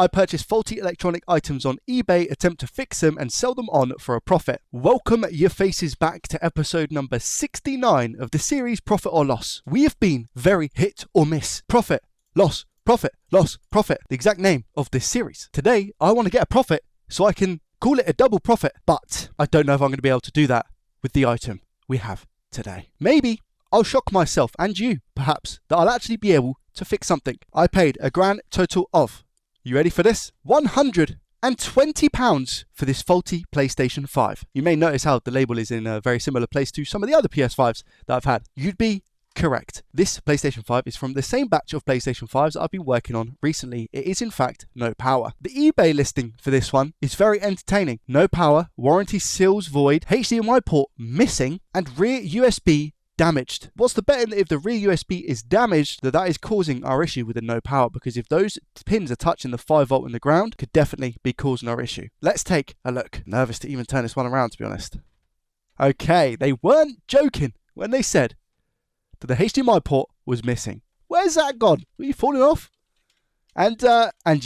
I purchase faulty electronic items on eBay, attempt to fix them and sell them on for a profit. Welcome your faces back to episode number 69 of the series Profit or Loss. We have been very hit or miss. Profit, loss, profit, loss, profit. The exact name of this series. Today, I want to get a profit so I can call it a double profit, but I don't know if I'm going to be able to do that with the item we have today. Maybe I'll shock myself and you, perhaps, that I'll actually be able to fix something. I paid a grand total of, you ready for this? £120 for this faulty PlayStation 5. You may notice how the label is in a very similar place to some of the other PS5s that I've had. You'd be correct. This PlayStation 5 is from the same batch of PlayStation 5s that I've been working on recently. It is in fact no power. The eBay listing for this one is very entertaining. No power, warranty seals void, HDMI port missing, and rear USB damaged. What's the betting that if the rear USB is damaged, that is causing our issue with the no power, because if those pins are touching the 5 volt in the ground, could definitely be causing our issue. Let's take a look. Nervous to even turn this one around, to be honest. Okay, they weren't joking when they said that the HDMI port was missing. Where's that gone? Were you falling off? And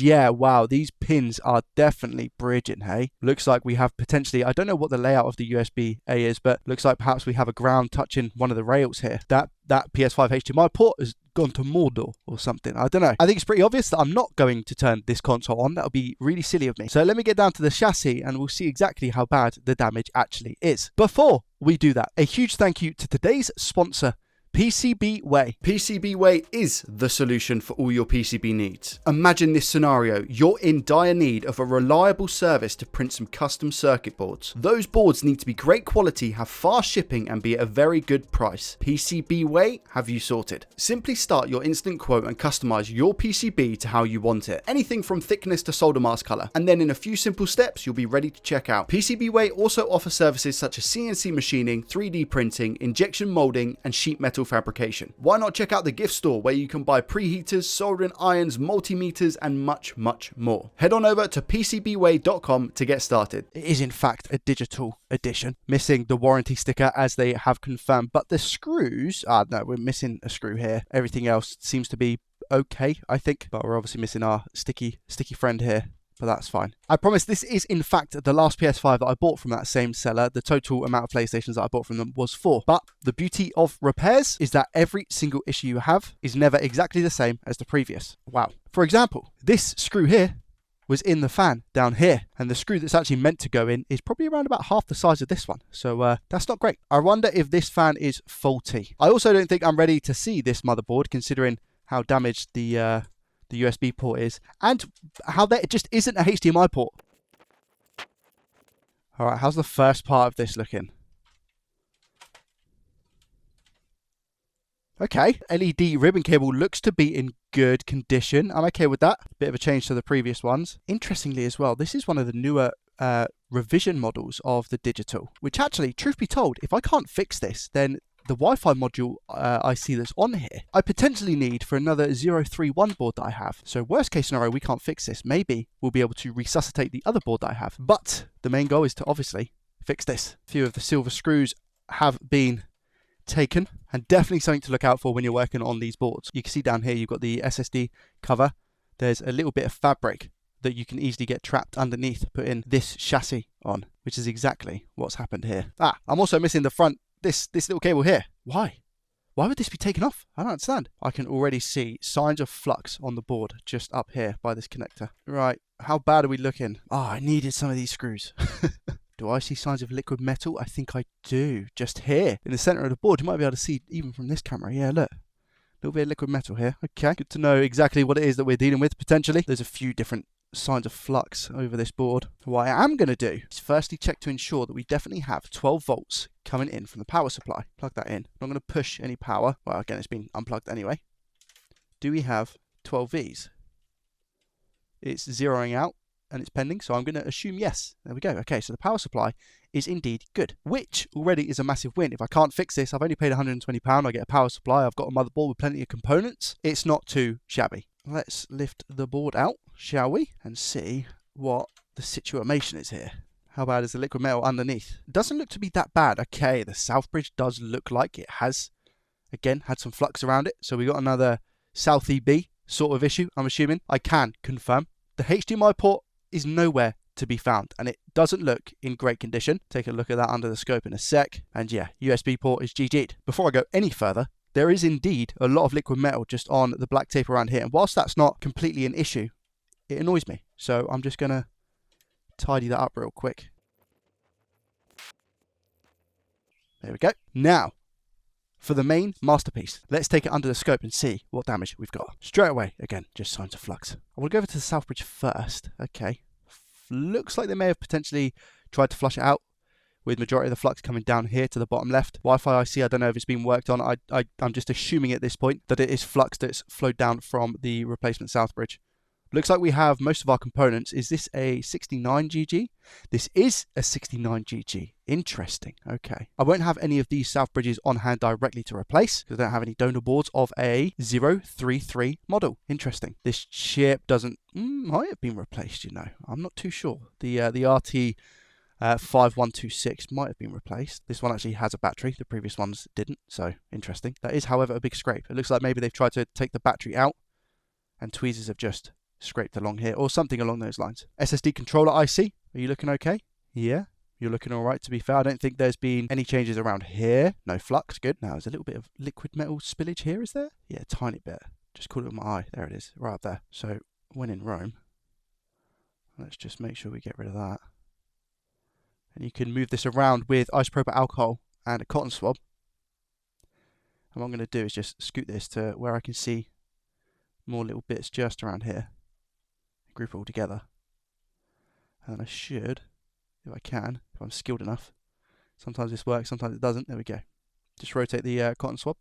yeah, wow, these pins are definitely bridging, hey? Looks like we have potentially, I don't know what the layout of the USB-A is, but looks like perhaps we have a ground touching one of the rails here. That PS5 HDMI port has gone to Mordor or something. I don't know. I think it's pretty obvious that I'm not going to turn this console on. That would be really silly of me. So let me get down to the chassis and we'll see exactly how bad the damage actually is. Before we do that, a huge thank you to today's sponsor, PCB Way. PCB Way is the solution for all your PCB needs. Imagine this scenario. You're in dire need of a reliable service to print some custom circuit boards. Those boards need to be great quality, have fast shipping and be at a very good price. PCB Way have you sorted. Simply start your instant quote and customize your PCB to how you want it. Anything from thickness to solder mask color. And then in a few simple steps, you'll be ready to check out. PCB Way also offers services such as CNC machining, 3D printing, injection molding, and sheet metal fabrication. Why not check out the gift store where you can buy preheaters, soldering irons, multimeters, and much, much more. Head on over to PCBWay.com to get started. It is in fact a digital edition, missing the warranty sticker as they have confirmed, but the screws, no, we're missing a screw here. Everything else seems to be okay, I think, but we're obviously missing our sticky friend here. But that's fine. I promise this is in fact the last PS5 that I bought from that same seller. The total amount of PlayStations that I bought from them was 4. But the beauty of repairs is that every single issue you have is never exactly the same as the previous. Wow. For example, this screw here was in the fan down here, and the screw that's actually meant to go in is probably around about half the size of this one. So that's not great. I wonder if this fan is faulty. I also don't think I'm ready to see this motherboard, considering how damaged the USB port is, and how there just isn't a HDMI port. Alright, how's the first part of this looking? Okay, LED ribbon cable looks to be in good condition. I'm okay with that. Bit of a change to the previous ones. Interestingly as well, this is one of the newer revision models of the digital, which actually, truth be told, if I can't fix this, then the Wi-Fi module I see that's on here, I potentially need for another 031 board that I have. So worst case scenario, we can't fix this. Maybe we'll be able to resuscitate the other board that I have. But the main goal is to obviously fix this. A few of the silver screws have been taken, and definitely something to look out for when you're working on these boards. You can see down here, you've got the SSD cover. There's a little bit of fabric that you can easily get trapped underneath, putting this chassis on, which is exactly what's happened here. I'm also missing the front this little cable here. Why would this be taken off? I don't understand. I can already see signs of flux on the board just up here by this connector. Right, how bad are we looking? I needed some of these screws. Do I see signs of liquid metal? I think I do. Just here in the center of the board. You might be able to see even from this camera. Yeah, look. A little bit of liquid metal here. Okay, good to know exactly what it is that we're dealing with potentially. There's a few different signs of flux over this board. What I am going to do is firstly check to ensure that we definitely have 12 volts coming in from the power supply. Plug that in. I'm not going to push any power. Well, again, it's been unplugged anyway. Do we have 12 Vs? It's zeroing out and it's pending, so I'm going to assume yes. There we go. Okay, so the power supply is indeed good, which already is a massive win. If I can't fix this, I've only paid £120. I get a power supply. I've got a motherboard with plenty of components. It's not too shabby. Let's lift the board out, shall we, and see what the situation is here. How bad is the liquid metal underneath? It doesn't look to be that bad. Okay, the south bridge does look like it has, again, had some flux around it. So we got another South EB sort of issue, I'm assuming. I can confirm The HDMI port is nowhere to be found, and it doesn't look in great condition. Take a look at that under the scope in a sec. And yeah, USB port is GG'd. Before I go any further, there is indeed a lot of liquid metal just on the black tape around here. And whilst that's not completely an issue, it annoys me. So I'm just going to tidy that up real quick. There we go. Now, for the main masterpiece, let's take it under the scope and see what damage we've got. Straight away, again, just signs of flux. I want to go over to the south bridge first. Okay. Looks like they may have potentially tried to flush it out, with majority of the flux coming down here to the bottom left. Wi-Fi IC, I don't know if it's been worked on. I'm just assuming at this point that it is flux that's flowed down from the replacement south bridge. Looks like we have most of our components. Is this a 69 GG? This is a 69 GG. Interesting. Okay. I won't have any of these south bridges on hand directly to replace because I don't have any donor boards of a 033 model. Interesting. This chip doesn't might have been replaced, you know. I'm not too sure. The RT 5126 might have been replaced. This one actually has a battery. The previous ones didn't. So interesting. That is, however, a big scrape. It looks like maybe they've tried to take the battery out and tweezers have just scraped along here or something along those lines. SSD controller IC, are you looking okay? Yeah, you're looking all right, to be fair. I don't think there's been any changes around here. No flux, good. Now there's a little bit of liquid metal spillage here, is there? Yeah, a tiny bit. Just caught it with my eye. There it is, right up there. So when in Rome, let's just make sure we get rid of that. And you can move this around with isopropyl alcohol and a cotton swab. And what I'm going to do is just scoot this to where I can see more little bits just around here. Group it all together. And I should, if I can, if I'm skilled enough. Sometimes this works, sometimes it doesn't. There we go. Just rotate the cotton swab.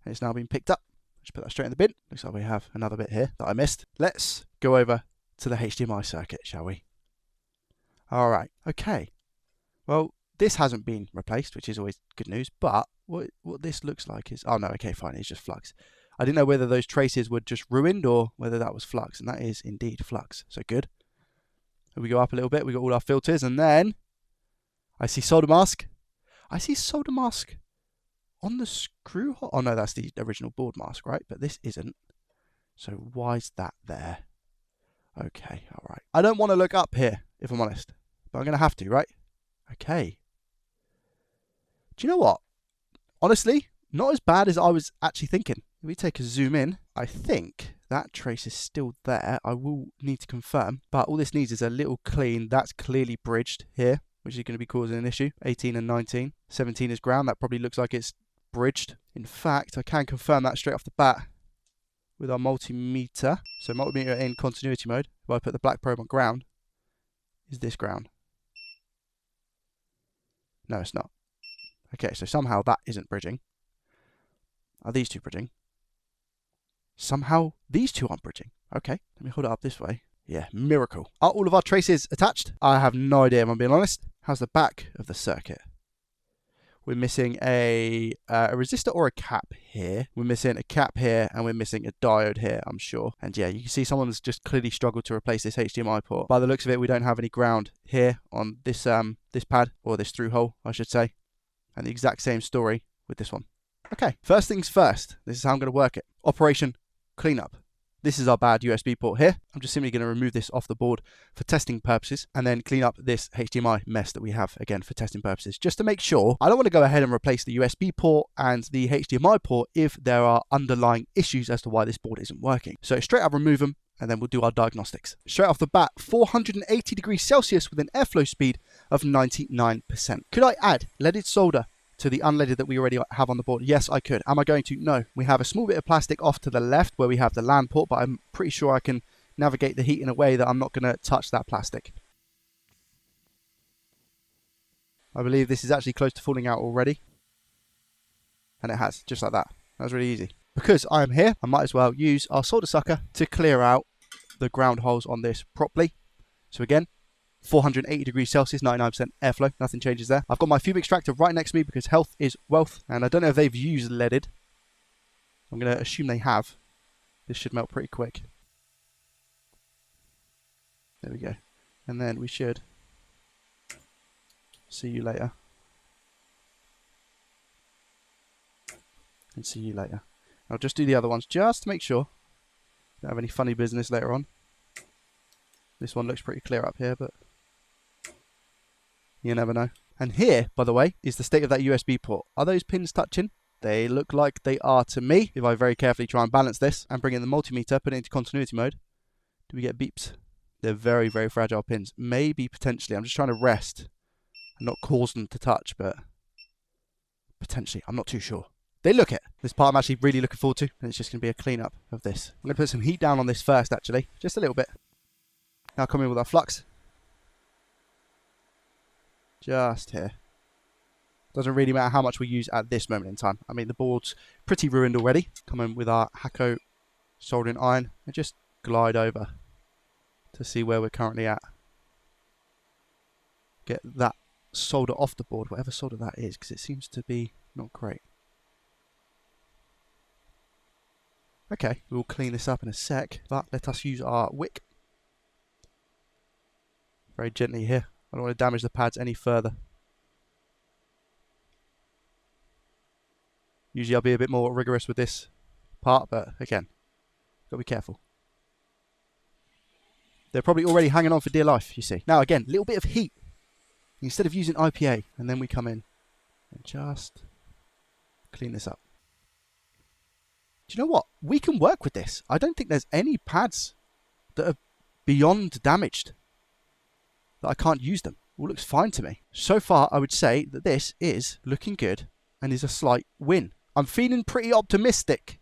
And it's now been picked up. Just put that straight in the bin. Looks like we have another bit here that I missed. Let's go over to the HDMI circuit, shall we? Alright, okay. Well, this hasn't been replaced, which is always good news. But what this looks like is... Oh no, okay, fine. It's just flux. I didn't know whether those traces were just ruined or whether that was flux, and that is indeed flux. So good. And we go up a little bit, we got all our filters, and then I see solder mask. I see solder mask on the screw hole. Oh no, that's the original board mask, right? But this isn't. So why's that there? Okay, all right. I don't want to look up here, if I'm honest, but I'm going to have to, right? Okay. Do you know what? Honestly, not as bad as I was actually thinking. If we take a zoom in, I think that trace is still there. I will need to confirm, but all this needs is a little clean. That's clearly bridged here, which is going to be causing an issue. 18 and 19. 17 is ground. That probably looks like it's bridged. In fact, I can confirm that straight off the bat with our multimeter. So multimeter in continuity mode. If I put the black probe on ground, is this ground? No, it's not. Okay, so somehow that isn't bridging. Are these two bridging? Somehow these two aren't bridging. Okay, let me hold it up this way. Yeah, miracle. Are all of our traces attached? I have no idea, if I'm being honest. How's the back of the circuit? We're missing a resistor or a cap here. We're missing a cap here, and we're missing a diode here, I'm sure. And yeah, you can see someone's just clearly struggled to replace this HDMI port. By the looks of it, we don't have any ground here on this this pad, or this through hole, I should say. And the exact same story with this one. Okay, first things first. This is how I'm going to work it. Operation cleanup. This is our bad USB port here. I'm just simply going to remove this off the board for testing purposes and then clean up this HDMI mess that we have, again, for testing purposes, just to make sure. I don't want to go ahead and replace the USB port and the HDMI port if there are underlying issues as to why this board isn't working. So straight up remove them, and then we'll do our diagnostics. Straight off the bat, 480 degrees Celsius with an airflow speed of 99%. Could I add leaded solder to the unleaded that we already have on the board? Yes, I could. Am I going to? No. We have a small bit of plastic off to the left where we have the LAN port, but I'm pretty sure I can navigate the heat in a way that I'm not going to touch that plastic. I believe this is actually close to falling out already. And it has, just like that. That was really easy. Because I am here, I might as well use our solder sucker to clear out the ground holes on this properly. So again, 480 degrees Celsius, 99% airflow, nothing changes there. I've got my fume extractor right next to me because health is wealth, and I don't know if they've used leaded. I'm going to assume they have. This should melt pretty quick. There we go. And then we should see you later. And see you later. I'll just do the other ones just to make sure. Don't have any funny business later on. This one looks pretty clear up here, but you never know. And here, by the way, is the state of that USB port. Are those pins touching? They look like they are to me. If I very carefully try and balance this and bring in the multimeter, put it into continuity mode, do we get beeps? They're very, very fragile pins. Maybe, potentially. I'm just trying to rest and not cause them to touch, but potentially. I'm not too sure. They look it. This part I'm actually really looking forward to, and it's just going to be a cleanup of this. I'm going to put some heat down on this first, actually. Just a little bit. Now come in with our flux. Just here. Doesn't really matter how much we use at this moment in time. I mean, the board's pretty ruined already. Come in with our Hakko soldering iron and just glide over to see where we're currently at. Get that solder off the board, whatever solder that is, because it seems to be not great. Okay, we'll clean this up in a sec, but let us use our wick. Very gently here. I don't want to damage the pads any further. Usually I'll be a bit more rigorous with this part, but again, got to be careful. They're probably already hanging on for dear life, you see. Now again, a little bit of heat. Instead of using IPA, and then we come in and just clean this up. Do you know what? We can work with this. I don't think there's any pads that are beyond damaged that I can't use them. All looks fine to me. So far, I would say that this is looking good and is a slight win. I'm feeling pretty optimistic,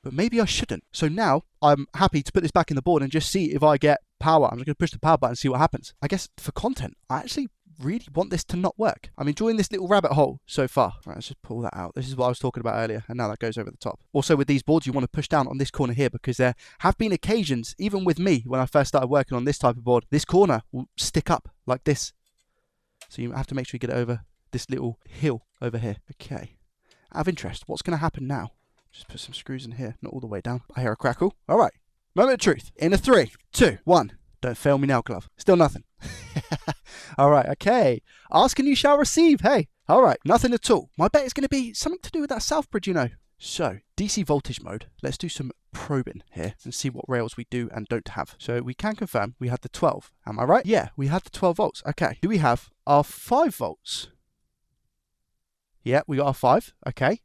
but maybe I shouldn't. So now I'm happy to put this back in the board and just see if I get power. I'm just going to push the power button and see what happens. I guess for content, I actually really want this to not work. I'm enjoying this little rabbit hole so far. Right, let's just pull that out. This is what I was talking about earlier, and now that goes over the top. Also with these boards, you want to push down on this corner here, because there have been occasions, even with me, when I first started working on this type of board, this corner will stick up like this. So you have to make sure you get it over this little hill over here. Okay. Out of interest, what's going to happen now? Just put some screws in here, not all the way down. I hear a crackle. All right. Moment of truth. In a 3, 2, 1. Don't fail me now, glove. Still nothing. All right, okay. Ask and you shall receive. Hey, all right, nothing at all. My bet is going to be something to do with that south bridge, you know. So, DC voltage mode. Let's do some probing here and see what rails we do and don't have. So we can confirm we had the 12. Am I right? Yeah, we had the 12 volts. Okay. Do we have our 5 volts? Yeah, we got our 5. Okay.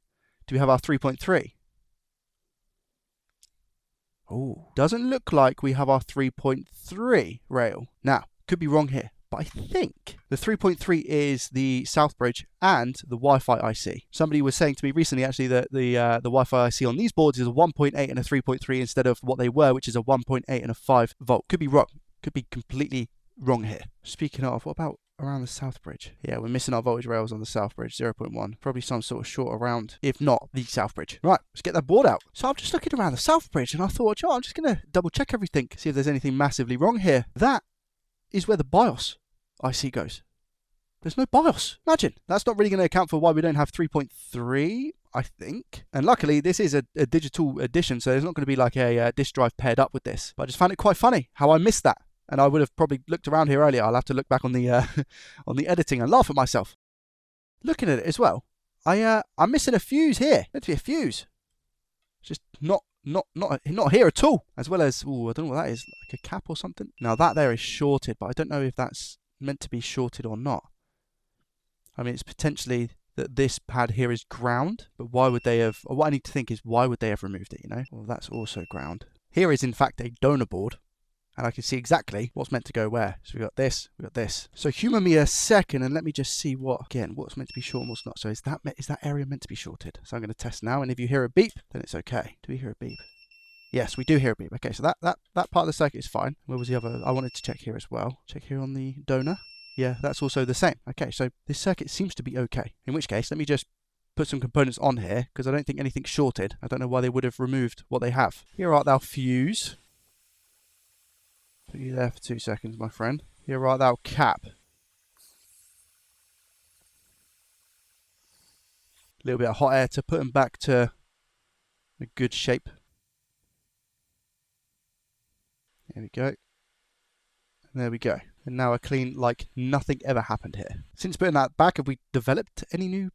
Do we have our 3.3? Oh, doesn't look like we have our 3.3 rail. Now, could be wrong here, but I think the 3.3 is the South Bridge and the Wi-Fi IC. Somebody was saying to me recently, actually, that the Wi-Fi IC on these boards is a 1.8 and a 3.3 instead of what they were, which is a 1.8 and a 5 volt. Could be wrong. Could be completely wrong here. Speaking of, what about around the South Bridge? Yeah, we're missing our voltage rails on the South Bridge, 0.1. Probably some sort of short around, if not the South Bridge. Right, let's get that board out. So I'm just looking around the South Bridge and I thought, I'm just going to double check everything, see if there's anything massively wrong here. That is where the BIOS IC goes. There's no BIOS. Imagine. That's not really going to account for why we don't have 3.3, I think. And luckily, this is a digital edition, so there's not going to be like a disk drive paired up with this. But I just found it quite funny how I missed that. And I would have probably looked around here earlier. I'll have to look back on the on the editing and laugh at myself. Looking at it as well, I'm missing a fuse here. Meant to be a fuse. It's just not here at all. As well as, I don't know what that is, like a cap or something. Now that there is shorted, but I don't know if that's meant to be shorted or not. I mean, it's potentially that this pad here is ground, but why would they have? Or what I need to think is, why would they have removed it? You know, well, that's also ground. Here is in fact a donor board. And I can see exactly what's meant to go where. So we got this, we got this. So humour me a second and let me just see what's meant to be short and what's not. So is that area meant to be shorted? So I'm going to test now, and if you hear a beep, then it's okay. Do we hear a beep? Yes, we do hear a beep. Okay, so that part of the circuit is fine. Where was the other? I wanted to check here as well. Check here on the donor. Yeah, that's also the same. Okay, so this circuit seems to be okay. In which case, let me just put some components on here, because I don't think anything's shorted. I don't know why they would have removed what they have. Here art thou, fuse. Put you there for 2 seconds, my friend. Here art thou, cap. A little bit of hot air to put them back to a good shape. There we go. And there we go. And now a clean, like nothing ever happened here. Since putting that back, have we developed any new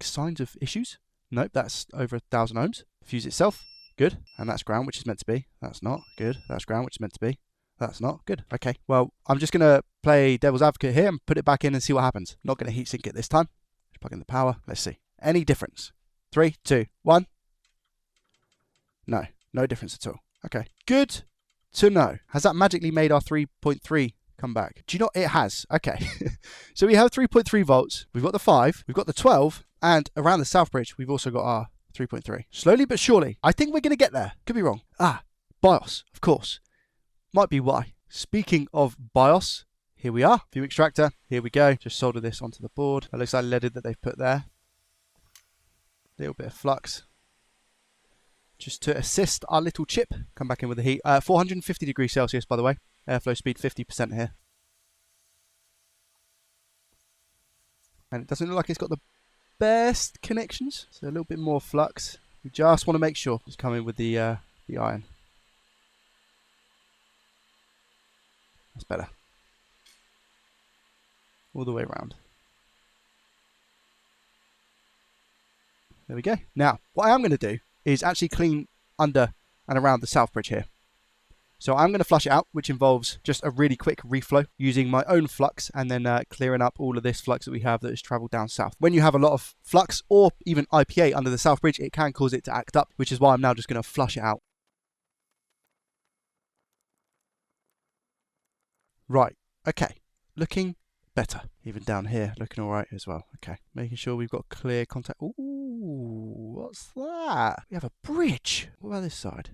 signs of issues? Nope, that's over 1,000 ohms. Fuse itself, good. And that's ground, which is meant to be. That's not good. That's ground, which is meant to be. That's not good. Okay, well, I'm just going to play devil's advocate here and put it back in and see what happens. Not going to heat sink it this time. Just plug in the power. Let's see. Any difference? 3, 2, 1. No, no difference at all. Okay, good to know. Has that magically made our 3.3 come back? Do you know it has? Okay. So we have 3.3 volts. We've got the 5. We've got the 12. And around the south bridge, we've also got our 3.3. Slowly but surely. I think we're going to get there. Could be wrong. BIOS, of course. Might be why. Speaking of BIOS, here we are. View extractor. Here we go. Just solder this onto the board. That looks like leaded that they've put there. Little bit of flux. Just to assist our little chip. Come back in with the heat. 450 degrees Celsius, by the way. Airflow speed 50% here. And it doesn't look like it's got the best connections. So a little bit more flux. We just want to make sure. Just come in with the iron. That's better. All the way around. There we go. Now, what I am going to do is actually clean under and around the south bridge here. So I'm going to flush it out, which involves just a really quick reflow using my own flux and then clearing up all of this flux that we have that has travelled down south. When you have a lot of flux or even IPA under the south bridge, it can cause it to act up, which is why I'm now just going to flush it out. Right, okay, looking better. Even down here, looking all right as well. Okay, making sure we've got clear contact. Ooh, what's that? We have a bridge. What about this side?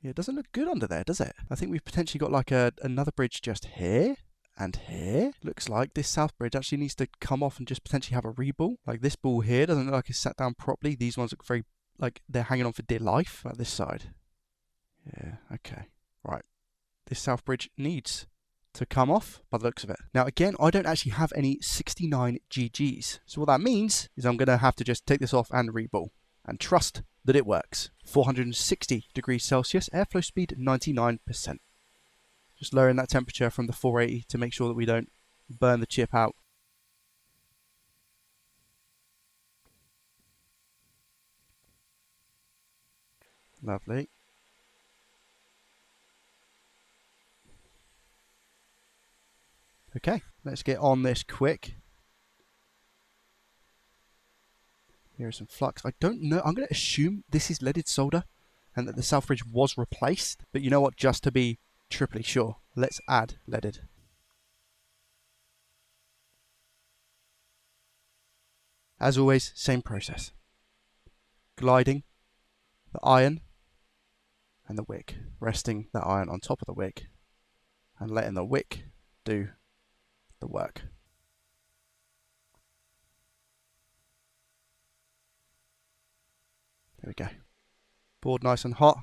Yeah, it doesn't look good under there, does it? I think we've potentially got like another bridge just here and here. Looks like this south bridge actually needs to come off and just potentially have a reball. Like this ball here doesn't look like it's sat down properly. These ones look very, like they're hanging on for dear life. Like this side. Yeah, okay. Right. This south bridge needs to come off by the looks of it. Now again, I don't actually have any 69 GGs. So what that means is I'm going to have to just take this off and reball and trust that it works. 460 degrees Celsius, airflow speed 99%. Just lowering that temperature from the 480 to make sure that we don't burn the chip out. Lovely. Okay, let's get on this quick. Here's some flux. I don't know. I'm going to assume this is leaded solder and that the south bridge was replaced. But you know what? Just to be triply sure, let's add leaded. As always, same process. Gliding the iron and the wick. Resting that iron on top of the wick and letting the wick do the work. There we go. Board nice and hot.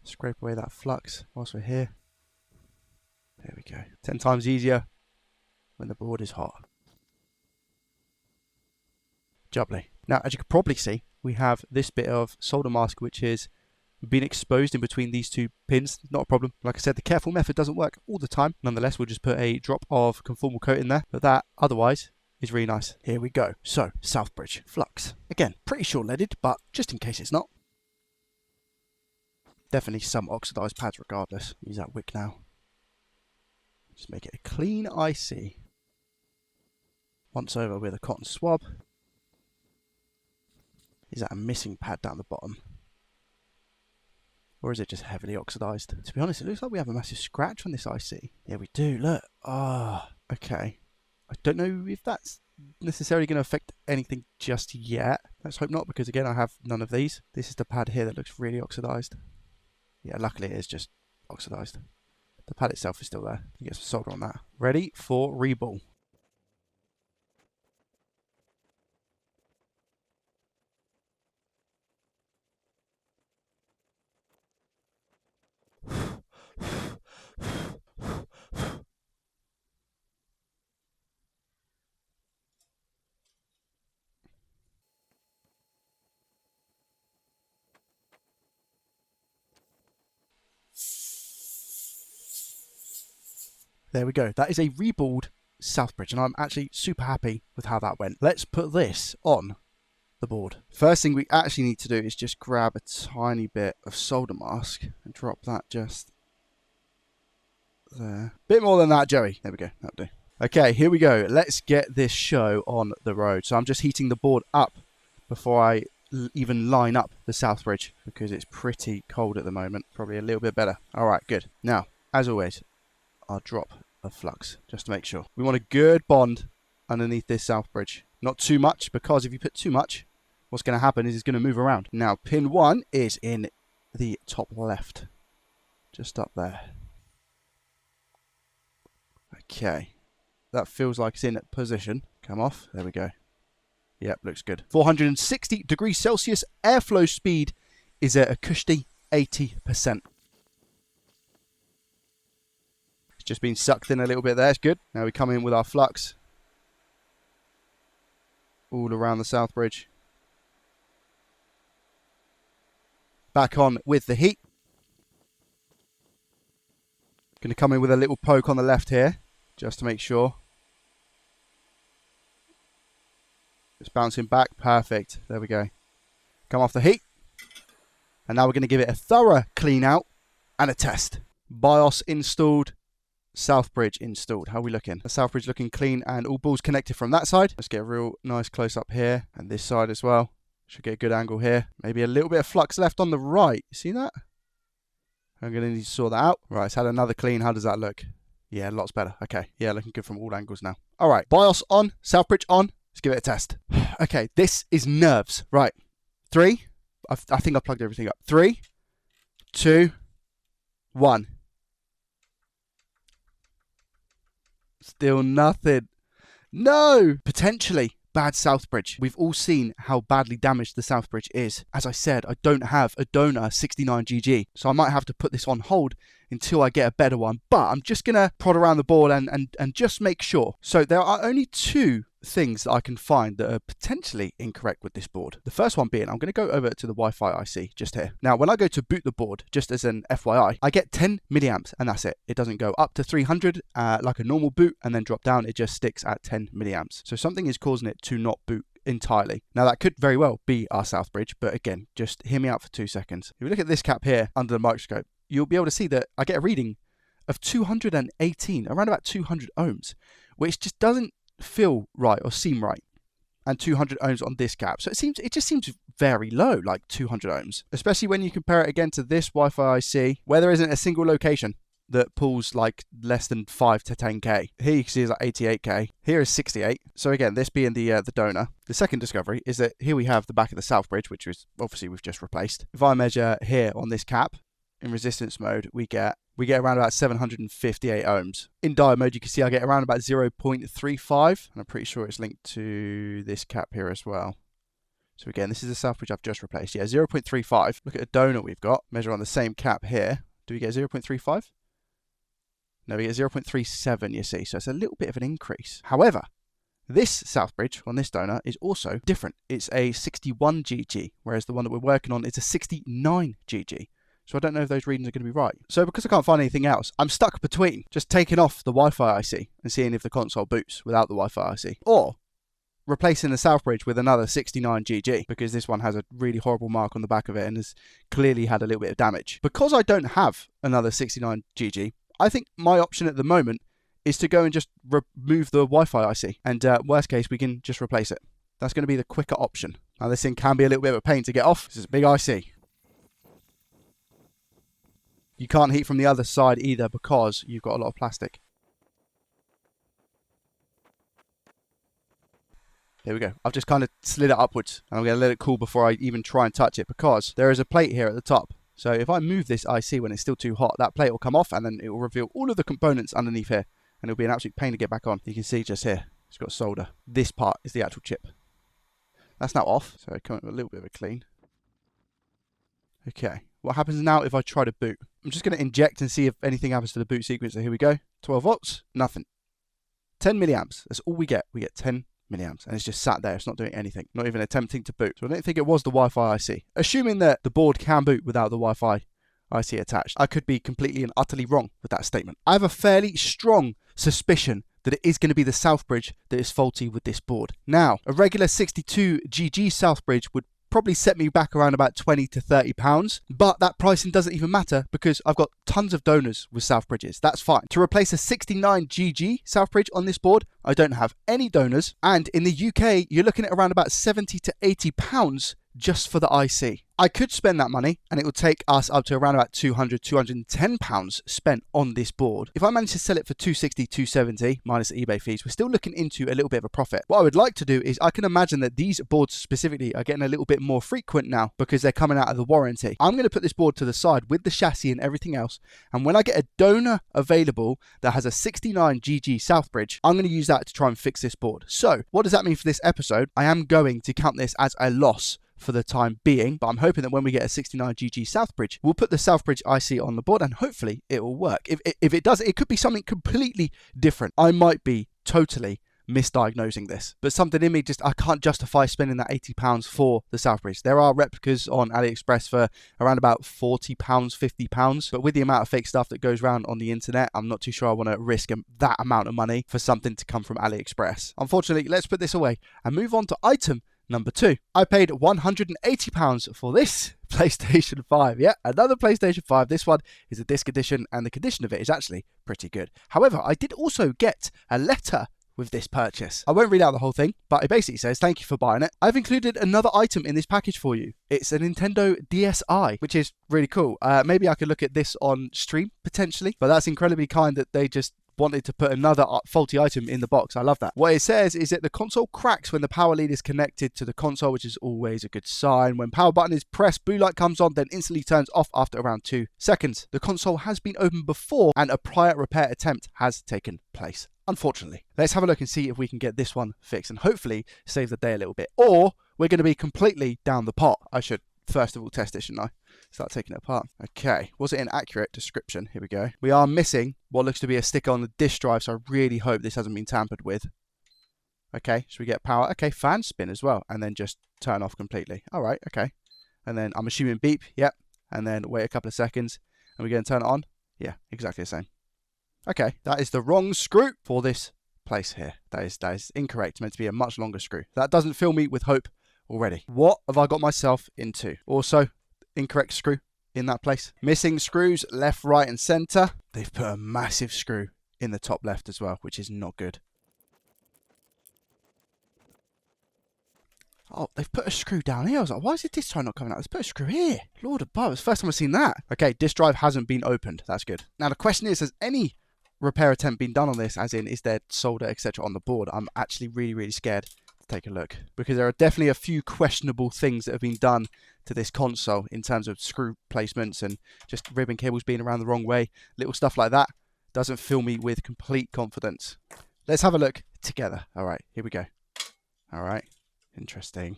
Scrape away that flux whilst we're here. There we go. 10 times easier when the board is hot. Jubbly. Now, as you can probably see, we have this bit of solder mask which is been exposed in between these two pins. Not a problem. Like I said, the careful method doesn't work all the time. Nonetheless, we'll just put a drop of conformal coat in there. But that, otherwise, is really nice. Here we go. So, south bridge, flux. Again, pretty sure leaded, but just in case it's not. Definitely some oxidized pads regardless. Use that wick now. Just make it a clean IC. Once over with a cotton swab. Is that a missing pad down the bottom? Or is it just heavily oxidized? To be honest, it looks like we have a massive scratch on this IC. Yeah, we do. Look. Okay. I don't know if that's necessarily going to affect anything just yet. Let's hope not, because again, I have none of these. This is the pad here that looks really oxidized. Yeah, luckily it is just oxidized. The pad itself is still there. You get some solder on that. Ready for reball. There we go. That is a reballed south bridge, and I'm actually super happy with how that went. Let's put this on the board. First thing we actually need to do is just grab a tiny bit of solder mask and drop that just there. Bit more than that, Joey. There we go. That'll do. Okay, here we go. Let's get this show on the road. So I'm just heating the board up before I even line up the south bridge because it's pretty cold at the moment. Probably a little bit better. All right, good. Now, as always, I'll drop a flux just to make sure. We want a good bond underneath this south bridge. Not too much, because if you put too much, what's going to happen is it's going to move around. Now, pin 1 is in the top left. Just up there. Okay. That feels like it's in position. Come off. There we go. Yep, looks good. 460 degrees Celsius. Airflow speed is at a cushy 80%. It's just been sucked in a little bit there. It's good. Now we come in with our flux. All around the south bridge. Back on with the heat. Going to come in with a little poke on the left here, just to make sure. It's bouncing back. Perfect. There we go. Come off the heat. And now we're going to give it a thorough clean out and a test. BIOS installed. South bridge installed. How are we looking? The south bridge looking clean and all balls connected from that side. Let's get a real nice close up here and this side as well. Should get a good angle here. Maybe a little bit of flux left on the right. See that? I'm going to need to sort that out. Right, it's had another clean. How does that look? Yeah, lots better. Okay. Yeah, looking good from all angles now. All right. BIOS on. South bridge on. Let's give it a test. Okay, this is nerves. Right. 3. I think I plugged everything up. 3, 2, 1. Still nothing. No! Potentially bad south bridge. We've all seen how badly damaged the south bridge is. As I said, I don't have a donor 69GG, so I might have to put this on hold until I get a better one. But I'm just going to prod around the board and just make sure. So there are only 2 things that I can find that are potentially incorrect with this board. The first one being, I'm going to go over to the Wi-Fi IC just here. Now, when I go to boot the board, just as an FYI, I get 10 milliamps and that's it. It doesn't go up to 300 like a normal boot and then drop down. It just sticks at 10 milliamps. So something is causing it to not boot entirely. Now that could very well be our south bridge, but again, just hear me out for 2 seconds. If you look at this cap here under the microscope, you'll be able to see that I get a reading of 218, around about 200 ohms, which just doesn't feel right or seem right. And 200 ohms on this cap. So it just seems very low, like 200 ohms, especially when you compare it again to this Wi-Fi IC where there isn't a single location that pulls like less than 5 to 10k. Here you can see is like 88k. Here is 68. So again, this being the donor. The second discovery is that here we have the back of the south bridge, which is obviously we've just replaced. If I measure here on this cap in resistance mode, we get around about 758 ohms. In diode mode, you can see I get around about 0.35, and I'm pretty sure it's linked to this cap here as well. So again, this is the south bridge I've just replaced. Yeah, 0.35. Look at the donor we've got. Measure on the same cap here. Do we get 0.35? No, we get 0.37, you see. So it's a little bit of an increase. However, this south bridge on this donor is also different. It's a 61 GG, whereas the one that we're working on is a 69 GG. So I don't know if those readings are going to be right. So because I can't find anything else, I'm stuck between just taking off the Wi-Fi IC and seeing if the console boots without the Wi-Fi IC, or replacing the south bridge with another 69 GG, because this one has a really horrible mark on the back of it and has clearly had a little bit of damage. Because I don't have another 69 GG, I think my option at the moment is to go and just remove the Wi-Fi IC, and worst case, we can just replace it. That's going to be the quicker option. Now this thing can be a little bit of a pain to get off. This is a big IC. You can't heat from the other side either because you've got a lot of plastic. There we go. I've just kind of slid it upwards and I'm going to let it cool before I even try and touch it, because there is a plate here at the top. So if I move this IC when it's still too hot, that plate will come off and then it will reveal all of the components underneath here, and it'll be an absolute pain to get back on. You can see just here, it's got solder. This part is the actual chip. That's now off, so come with a little bit of a clean. Okay. What happens now if I try to boot? I'm just going to inject and see if anything happens to the boot sequence. So here we go. 12 volts, nothing. 10 milliamps, that's all we get. We get 10 milliamps, and it's just sat there. It's not doing anything, not even attempting to boot. So I don't think it was the Wi-Fi IC. Assuming that the board can boot without the Wi-Fi IC attached, I could be completely and utterly wrong with that statement. I have a fairly strong suspicion that it is going to be the south bridge that is faulty with this board. Now, a regular 62GG south bridge would probably set me back around about 20 to 30 pounds, but that pricing doesn't even matter because I've got tons of donors with south bridges. That's fine. To replace a 69GG south bridge on this board, I don't have any donors, and in the UK you're looking at around about 70 to 80 pounds just for the IC. I could spend that money and it would take us up to around about 200, 210 pounds spent on this board. If I manage to sell it for 260, 270 minus the eBay fees, we're still looking into a little bit of a profit. What I would like to do is I can imagine that these boards specifically are getting a little bit more frequent now because they're coming out of the warranty. I'm going to put this board to the side with the chassis and everything else, and when I get a donor available that has a 69GG south bridge, I'm going to use that to try and fix this board. So what does that mean for this episode? I am going to count this as a loss for the time being, but I'm hoping that when we get a 69GG south bridge, we'll put the south bridge IC on the board and hopefully it will work. If it does, it could be something completely different. I might be totally misdiagnosing this, but something in me just, I can't justify spending that 80 pounds for the south bridge. There are replicas on AliExpress for around about 40 pounds, 50 pounds, but with the amount of fake stuff that goes around on the internet, I'm not too sure I want to risk that amount of money for something to come from AliExpress. Unfortunately, let's put this away and move on to item number 2. I paid £180 for this PlayStation 5. Yeah, another PlayStation 5. This one is a disc edition and the condition of it is actually pretty good. However, I did also get a letter with this purchase. I won't read out the whole thing, but it basically says, thank you for buying it. I've included another item in this package for you. It's a Nintendo DSi, which is really cool. Maybe I could look at this on stream potentially, but that's incredibly kind that they just wanted to put another faulty item in the box. I love that. What it says is that the console cracks when the power lead is connected to the console, which is always a good sign. When power button is pressed, blue light comes on, then instantly turns off after around 2 seconds. The console has been opened before and a prior repair attempt has taken place, unfortunately. Let's have a look and see if we can get this one fixed and hopefully save the day a little bit. Or we're going to be completely down the pot. I should first of all test it, shouldn't I? Start taking it apart. Okay, was it an accurate description? Here we go. We are missing what looks to be a sticker on the disk drive, so I really hope this hasn't been tampered with. Okay, so we get power. Okay, fan spin as well, and then just turn off completely. All right, okay. And then I'm assuming beep, yep. And then wait a couple of seconds, and we're going to turn it on. Yeah, exactly the same. Okay, that is the wrong screw for this place here. That is incorrect. It's meant to be a much longer screw. That doesn't fill me with hope already. What have I got myself into? Also, incorrect screw in that place. Missing screws left, right and center. They've put a massive screw in the top left as well, which is not good. Oh, they've put a screw down here. I was like, why is the disk drive not coming out? Let's put a screw here. Lord above, it's the first time I've seen that. Okay, disk drive hasn't been opened. That's good. Now the question is, has any repair attempt been done on this, as in is there solder etc on the board? I'm actually really scared to take a look, because there are definitely a few questionable things that have been done to this console in terms of screw placements and just ribbon cables being around the wrong way. Little stuff like that doesn't fill me with complete confidence. Let's have a look together. All right, here we go. All right, interesting.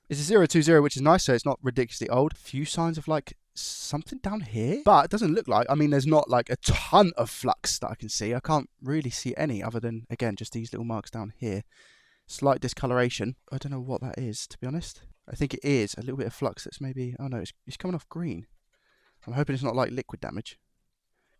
It's a 020, which is nice, so it's not ridiculously old. Few signs of like something down here, but it doesn't look like, I mean, there's not like a ton of flux that I can see. I can't really see any other than, again, just these little marks down here. Slight discoloration. I don't know what that is, to be honest. I think it is a little bit of flux that's maybe, oh no, it's coming off green. I'm hoping it's not like liquid damage,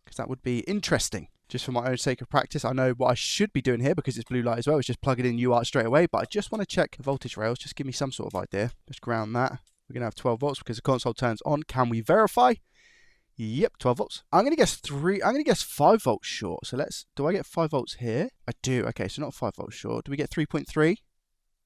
because that would be interesting. Just for my own sake of practice, I know what I should be doing here because it's blue light as well. It's just plug it in UART straight away, but I just want to check the voltage rails. Just give me some sort of idea. Just ground that. We're going to have 12 volts because the console turns on. Can we verify? Yep, 12 volts. I'm going to guess 5 volts short. So do I get 5 volts here? I do. Okay, so not 5 volts short. Do we get 3.3?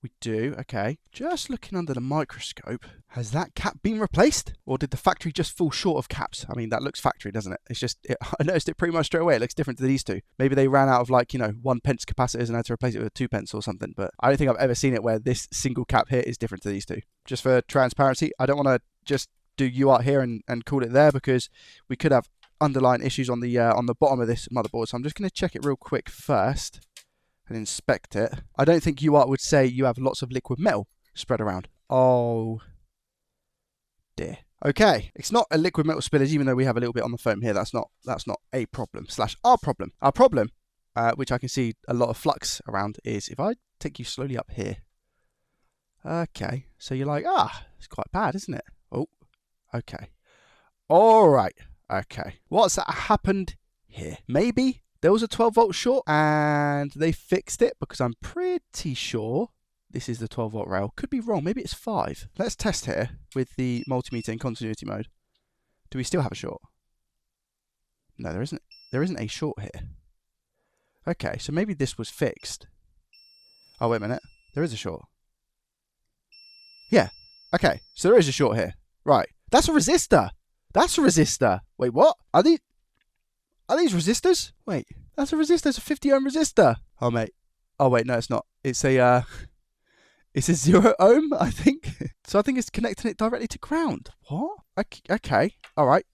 We do. Okay. Just looking under the microscope, has that cap been replaced? Or did the factory just fall short of caps? I mean, that looks factory, doesn't it? It's just, I noticed it pretty much straight away. It looks different to these two. Maybe they ran out of like, 1 pence capacitors and had to replace it with a 2 pence or something. But I don't think I've ever seen it where this single cap here is different to these two. Just for transparency, I don't want to just do UART here and call it there, because we could have underlying issues on the bottom of this motherboard. So I'm just going to check it real quick first and inspect it. I don't think UART would say you have lots of liquid metal spread around. Oh dear. Okay, it's not a liquid metal spillage, even though we have a little bit on the foam here. That's not a problem / our problem. Our problem, which I can see a lot of flux around, is if I take you slowly up here. Okay, so you're like, it's quite bad, isn't it? Oh, okay. All right. Okay. What's happened here? Maybe there was a 12 volt short and they fixed it because I'm pretty sure this is the 12 volt rail. Could be wrong. Maybe it's 5. Let's test here with the multimeter in continuity mode. Do we still have a short? No, there isn't. There isn't a short here. Okay, so maybe this was fixed. Oh, wait a minute. There is a short. Yeah. Okay, so there is a short here. Right. That's a resistor. That's a resistor. Wait, what? Are these resistors? Wait, that's a resistor. It's a 50 ohm resistor. Oh, mate. Oh, wait, no, it's not. It's a 0 ohm, I think. So I think it's connecting it directly to ground. What? Okay. All right.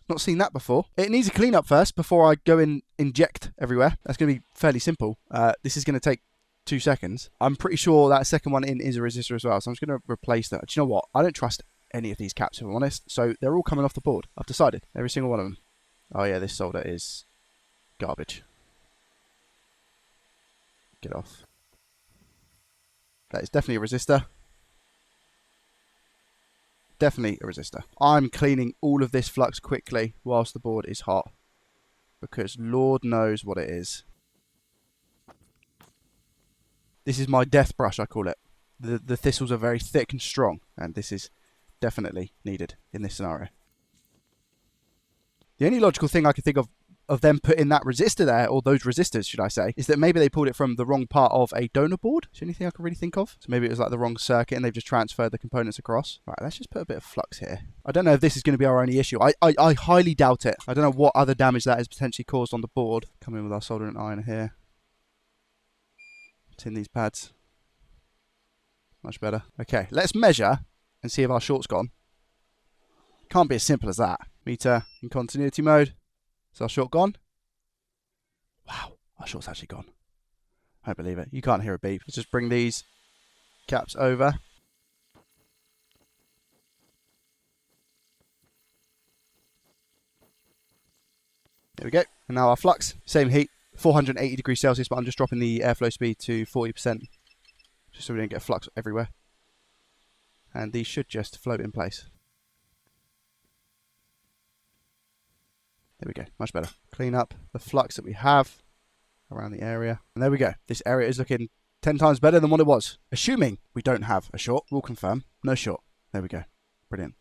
Not seen that before. It needs a clean up first before I go and inject everywhere. That's going to be fairly simple. This is going to take 2 seconds. I'm pretty sure that second one in is a resistor as well. So I'm just going to replace that. Do you know what? I don't trust any of these caps, if I'm honest. So they're all coming off the board. I've decided. Every single one of them. Oh yeah, this solder is garbage. Get off. That is definitely a resistor. Definitely a resistor. I'm cleaning all of this flux quickly whilst the board is hot. Because Lord knows what it is. This is my death brush, I call it. The thistles are very thick and strong. And this is definitely needed in this scenario. The only logical thing I can think of them putting that resistor there, or those resistors, should I say, is that maybe they pulled it from the wrong part of a donor board. Is there anything I can really think of? So maybe it was like the wrong circuit and they've just transferred the components across. Right, let's just put a bit of flux here. I don't know if this is going to be our only issue. I highly doubt it. I don't know what other damage that has potentially caused on the board. Come in with our soldering iron here. Tin these pads. Much better. Okay, let's measure and see if our short's gone. Can't be as simple as that. Meter in continuity mode. Is our short gone? Wow, our short's actually gone. I believe it. You can't hear a beep. Let's just bring these caps over. There we go. And now our flux, same heat, 480 degrees Celsius, but I'm just dropping the airflow speed to 40%, just so we don't get flux everywhere. And these should just float in place. There we go, much better. Clean up the flux that we have around the area. And there we go. This area is looking 10 times better than what it was. Assuming we don't have a short, we'll confirm. No short. There we go. Brilliant.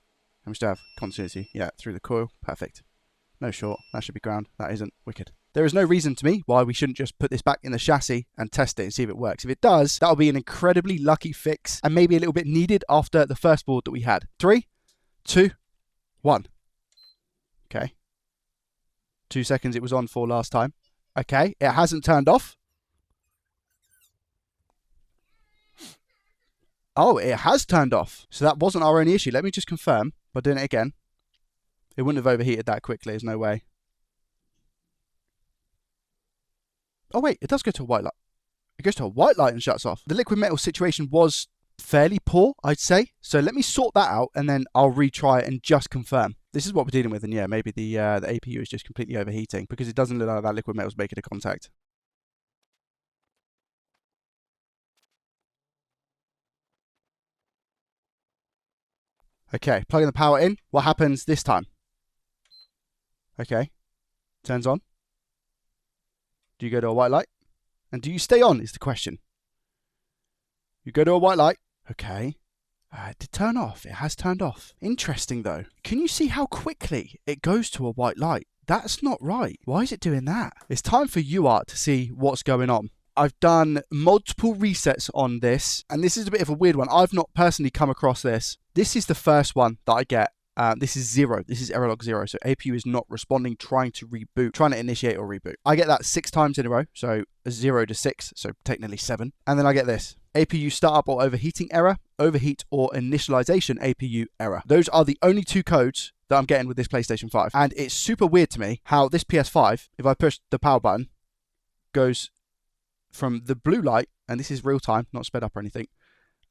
And we still have continuity. Yeah, through the coil. Perfect. No short. That should be ground. That isn't. Wicked. There is no reason to me why we shouldn't just put this back in the chassis and test it and see if it works. If it does, that'll be an incredibly lucky fix and maybe a little bit needed after the first board that we had. 3, 2, 1. Okay. 2 seconds it was on for last time. Okay, it hasn't turned off. Oh, it has turned off. So that wasn't our only issue. Let me just confirm by doing it again. It wouldn't have overheated that quickly. There's no way. Oh, wait, it does go to a white light. It goes to a white light and shuts off. The liquid metal situation was fairly poor, I'd say. So let me sort that out and then I'll retry it and just confirm. This is what we're dealing with, and yeah, maybe the APU is just completely overheating because it doesn't look like that liquid metal's making a contact. Okay, plugging the power in. What happens this time? Okay, turns on. Do you go to a white light? And do you stay on is the question. You go to a white light. Okay. It did turn off. It has turned off. Interesting though. Can you see how quickly it goes to a white light? That's not right. Why is it doing that? It's time for UART to see what's going on. I've done multiple resets on this, and this is a bit of a weird one. I've not personally come across this. This is the first one that I get. This is 0. This is error log 0. So APU is not responding, trying to reboot, trying to initiate or reboot. I get that 6 times in a row. So 0 to 6. So technically 7. And then I get this. APU startup or overheating error, overheat or initialization APU error. Those are the only 2 codes that I'm getting with this PlayStation 5. And it's super weird to me how this PS5, if I push the power button, goes from the blue light, and this is real time, not sped up or anything,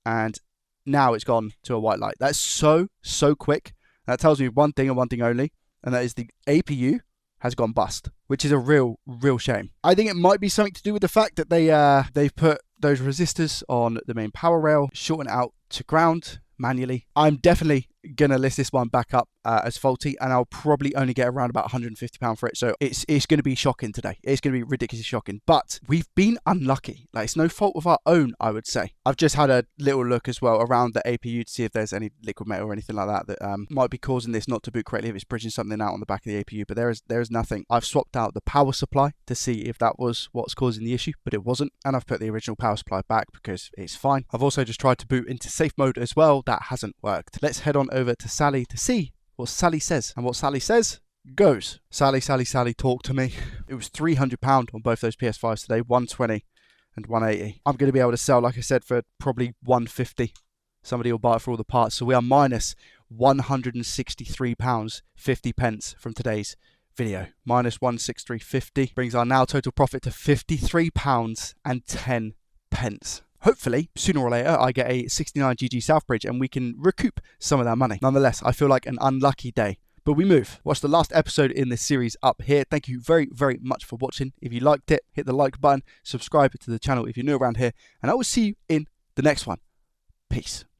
and now it's gone to a white light. That's so quick. That tells me one thing and one thing only, and that is the APU has gone bust, which is a real shame. I think it might be something to do with the fact that they've put those resistors on the main power rail, shorten it out to ground manually. I'm definitely gonna list this one back up as faulty, and I'll probably only get around about £150 for it. So it's going to be shocking today. It's going to be ridiculously shocking. But we've been unlucky. Like, it's no fault of our own, I would say. I've just had a little look as well around the APU to see if there's any liquid metal or anything like that that might be causing this not to boot correctly, if it's bridging something out on the back of the APU. But there is nothing. I've swapped out the power supply to see if that was what's causing the issue, but it wasn't. And I've put the original power supply back because it's fine. I've also just tried to boot into safe mode as well. That hasn't worked. Let's head on over to Sally to see what Sally says. And what Sally says goes. Sally, talk to me. It was £300 on both those PS5s today, 120 and 180. I'm going to be able to sell, like I said, for probably 150. Somebody will buy it for all the parts. So we are minus £163, 50 pence from today's video. Minus 163.50 brings our now total profit to £53 and 10 pence. Hopefully, sooner or later, I get a 69 GG Southbridge and we can recoup some of that money. Nonetheless, I feel like an unlucky day. But we move. Watch the last episode in this series up here. Thank you very, very much for watching. If you liked it, hit the like button. Subscribe to the channel if you're new around here. And I will see you in the next one. Peace.